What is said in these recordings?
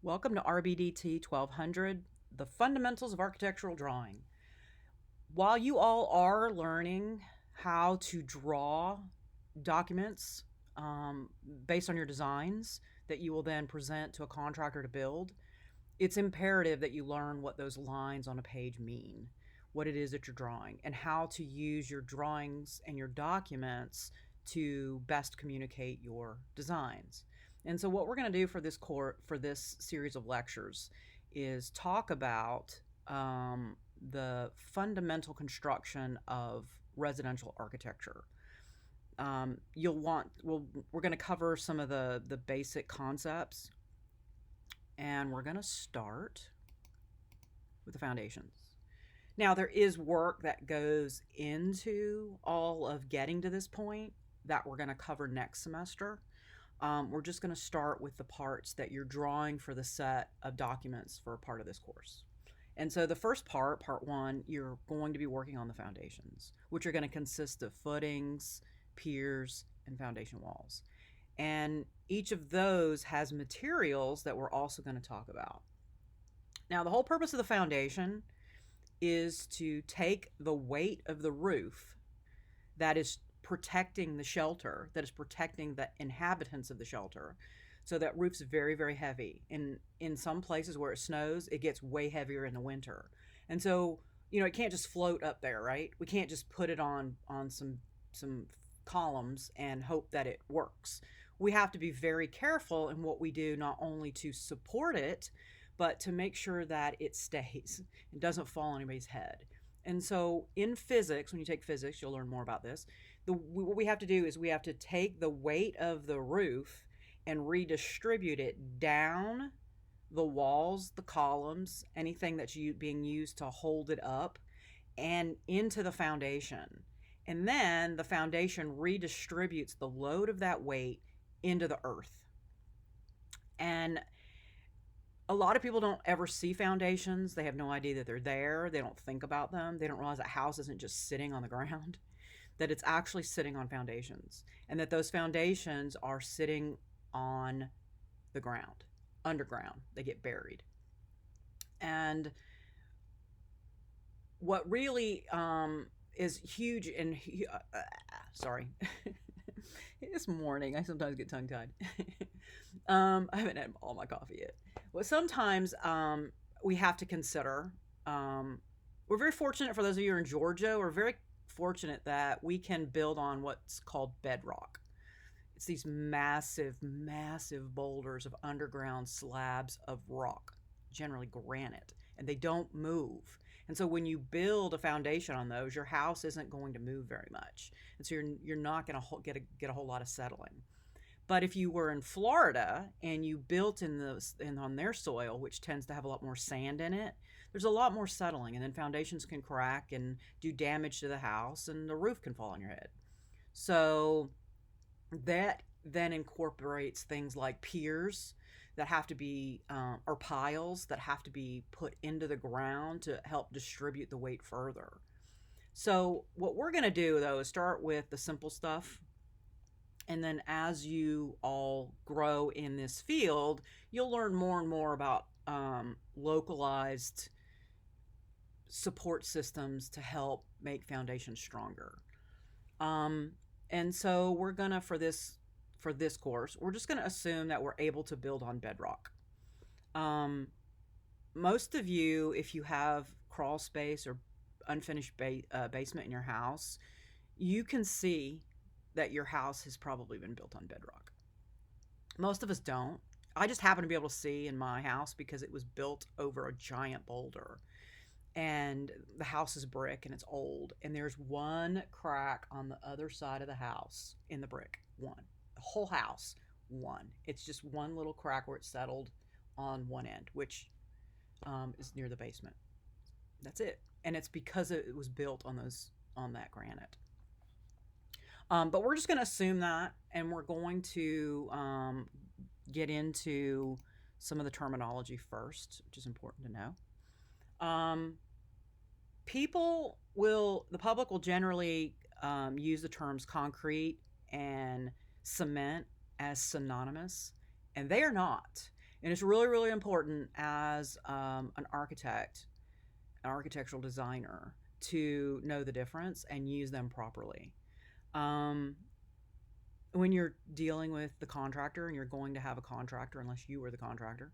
Welcome to RBDT 1200, the fundamentals of architectural drawing. While you all are learning how to draw documents based on your designs that you will then present to a contractor to build, it's imperative that you learn what those lines on a page mean, what it is that you're drawing, and how to use your drawings and your documents to best communicate your designs. And so what we're going to do for this series of lectures is talk about the fundamental construction of residential architecture. We're going to cover some of the basic concepts, and we're going to start with the foundations. Now, there is work that goes into all of getting to this point that we're going to cover next semester. We're just going to start with the parts that you're drawing for the set of documents for a part of this course. And so the first part one, you're going to be working on the foundations, which are going to consist of footings, piers, and foundation walls. And each of those has materials that we're also going to talk about. Now, the whole purpose of the foundation is to take the weight of the roof that is protecting the shelter, that is protecting the inhabitants of the shelter. So that roof's very, very heavy. And in some places where it snows, it gets way heavier in the winter. And so, it can't just float up there, right? We can't just put it on some columns and hope that it works. We have to be very careful in what we do, not only to support it, but to make sure that it stays and doesn't fall on anybody's head. And so in physics, when you take physics, you'll learn more about this. What we have to do is we have to take the weight of the roof and redistribute it down the walls, the columns, anything that's being used to hold it up, and into the foundation. And then the foundation redistributes the load of that weight into the earth. And a lot of people don't ever see foundations. They have no idea that they're there. They don't think about them. They don't realize that house isn't just sitting on the ground, that it's actually sitting on foundations, and that those foundations are sitting on the ground, underground. They get buried. And what really is huge and sorry. This morning, I sometimes get tongue-tied. I haven't had all my coffee yet. Well, sometimes we have to consider, we're very fortunate, for those of you who are in Georgia, we're very fortunate that we can build on what's called bedrock. It's these massive, massive boulders of underground slabs of rock, generally granite, and they don't move. And so when you build a foundation on those, your house isn't going to move very much. And so you're not going to get a whole lot of settling. But if you were in Florida and you built on their soil, which tends to have a lot more sand in it, there's a lot more settling, and then foundations can crack and do damage to the house, and the roof can fall on your head. So that then incorporates things like piers that have to be, or piles that have to be put into the ground to help distribute the weight further. So what we're going to do, though, is start with the simple stuff. And then as you all grow in this field, you'll learn more and more about localized support systems to help make foundations stronger. And so we're gonna, for this course, we're just gonna assume that we're able to build on bedrock. Most of you, if you have crawl space or unfinished basement in your house, you can see that your house has probably been built on bedrock. Most of us don't. I just happen to be able to see in my house because it was built over a giant boulder. And the house is brick and it's old. And there's one crack on the other side of the house in the brick. One. The whole house, one. It's just one little crack where it's settled on one end, which is near the basement. That's it. And it's because it was built on that granite. But we're just going to assume that, and we're going to get into some of the terminology first, which is important to know. The public will generally use the terms concrete and cement as synonymous, and they are not. And it's really, really important as an architect, an architectural designer, to know the difference and use them properly. Um, when you're dealing with the contractor, and you're going to have a contractor unless you are the contractor,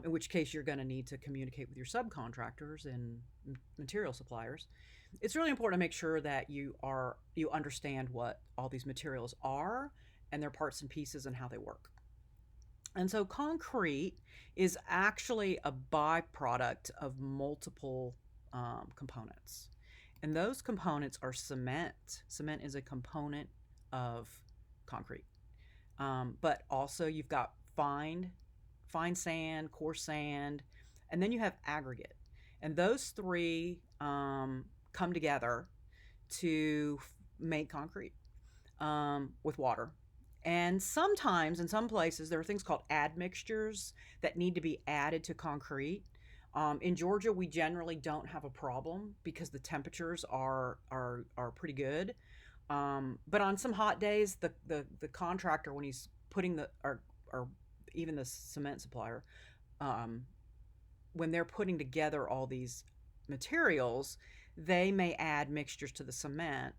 in which case you're going to need to communicate with your subcontractors and material suppliers. It's really important to make sure that you understand what all these materials are and their parts and pieces and how they work. And so concrete is actually a byproduct of multiple components. And those components are cement. Cement is a component of concrete. But also you've got fine sand, coarse sand, and then you have aggregate. And those three come together to make concrete with water. And sometimes in some places there are things called admixtures that need to be added to concrete. In Georgia, we generally don't have a problem because the temperatures are pretty good. But on some hot days, the contractor, when he's putting or even the cement supplier, um, when they're putting together all these materials, they may add mixtures to the cement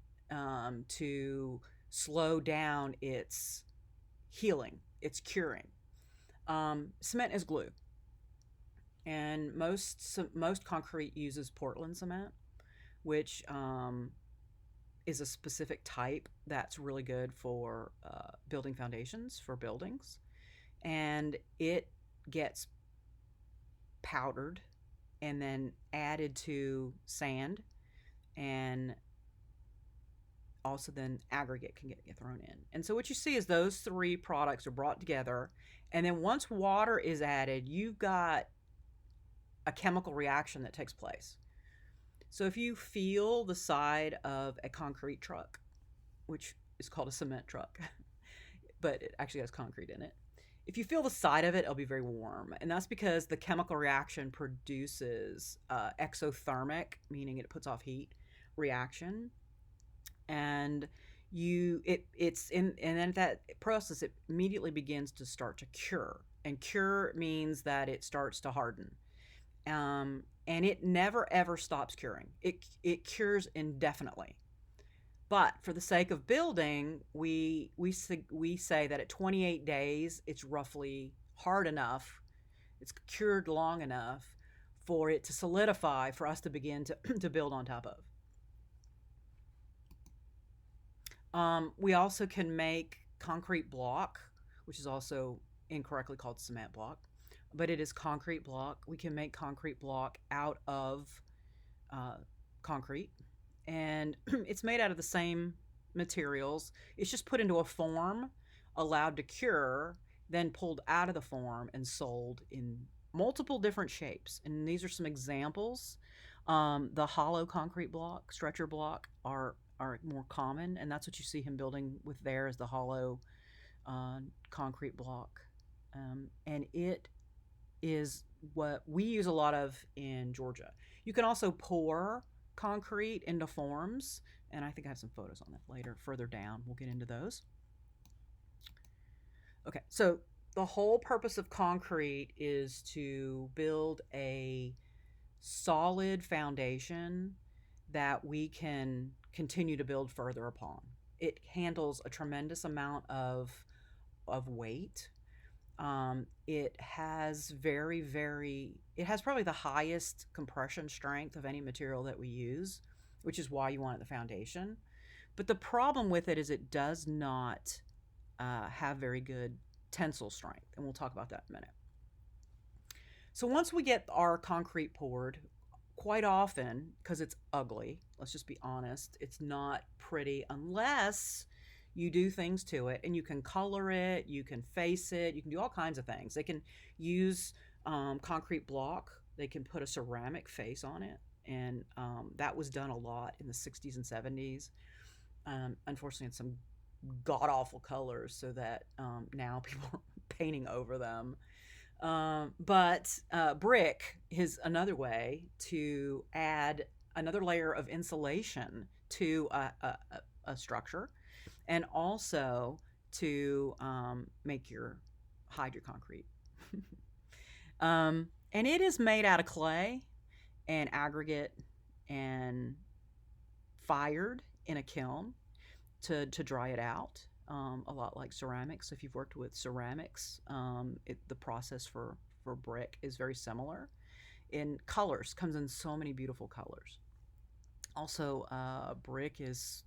to slow down its healing, its curing. Cement is glue, and most concrete uses Portland cement, which is a specific type that's really good for building foundations for buildings, and it gets powdered and then added to sand, and also then aggregate can get thrown in. And so what you see is those three products are brought together, and then once water is added, you've got a chemical reaction that takes place. So if you feel the side of a concrete truck, which is called a cement truck, but it actually has concrete in it, if you feel the side of it, it'll be very warm. And that's because the chemical reaction produces exothermic, meaning it puts off heat reaction. And then that process, it immediately begins to start to cure. And cure means that it starts to harden. And it never ever stops curing. It cures indefinitely. But for the sake of building, we say that at 28 days, it's roughly hard enough, it's cured long enough for it to solidify for us to begin to build on top of. We also can make concrete block, which is also incorrectly called cement block, but it is concrete block. We can make concrete block out of concrete, and it's made out of the same materials. It's just put into a form, allowed to cure, then pulled out of the form and sold in multiple different shapes. And these are some examples. The hollow concrete block, stretcher block, are more common, and that's what you see him building with there, is the hollow concrete block. And it is what we use a lot of in Georgia. You can also pour concrete into forms, and I think I have some photos on that later, further down. We'll get into those. Okay, so the whole purpose of concrete is to build a solid foundation that we can continue to build further upon. It handles a tremendous amount of weight. It has it has probably the highest compression strength of any material that we use, which is why you want it the foundation. But the problem with it is it does not have very good tensile strength, and we'll talk about that in a minute. So once we get our concrete poured, quite often, because it's ugly, let's just be honest, it's not pretty unless you do things to it, and you can color it, you can face it, you can do all kinds of things. They can use concrete block, they can put a ceramic face on it, and that was done a lot in the 60s and 70s. Unfortunately, in some god-awful colors, so that now people are painting over them. But brick is another way to add another layer of insulation to a structure, and also to hide your concrete. And it is made out of clay and aggregate and fired in a kiln to dry it out. A lot like ceramics. If you've worked with ceramics, the process for brick is very similar. In colors, comes in so many beautiful colors. Also, brick is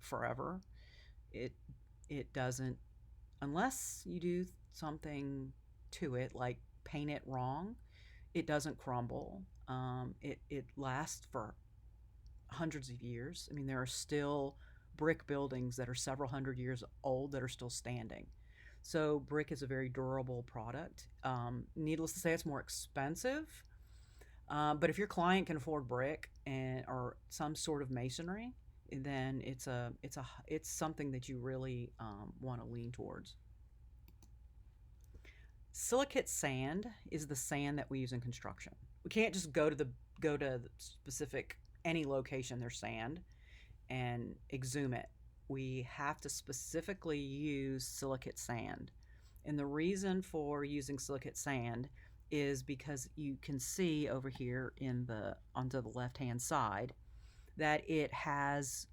forever. It it doesn't, unless you do something to it, like paint it wrong. It doesn't crumble. It lasts for hundreds of years. I mean, there are still brick buildings that are several hundred years old that are still standing. So brick is a very durable product. Needless to say, it's more expensive. But if your client can afford brick and or some sort of masonry, then it's something that you really want to lean towards. Silicate sand is the sand that we use in construction. We can't just go to the specific any location there's sand and exhume it. We have to specifically use silicate sand. And the reason for using silicate sand is because you can see over here in the onto the left-hand side that it's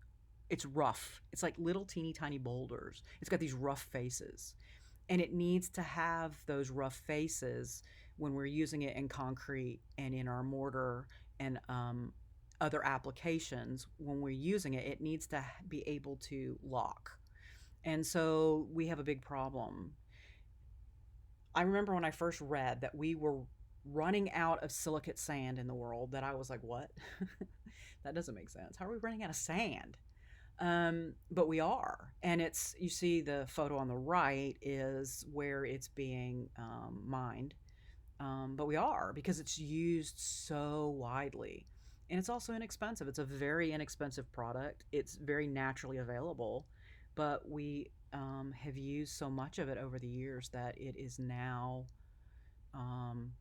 rough. It's like little teeny tiny boulders. It's got these rough faces. And it needs to have those rough faces when we're using it in concrete and in our mortar and other applications. When we're using it, it needs to be able to lock. And so we have a big problem. I remember when I first read that we were running out of silicate sand in the world, that I was like, what? That doesn't make sense. How are we running out of sand? But we are. And you see the photo on the right is where it's being mined. But we are, because it's used so widely. And it's also inexpensive. It's a very inexpensive product. It's very naturally available. But we have used so much of it over the years that it is now um,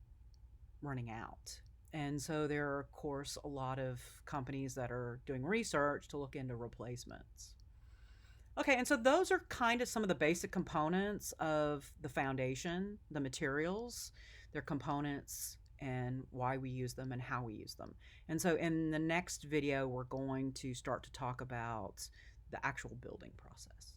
running out. And so there are, of course, a lot of companies that are doing research to look into replacements. Okay, and so those are kind of some of the basic components of the foundation, the materials, their components, and why we use them and how we use them. And so in the next video, we're going to start to talk about the actual building process.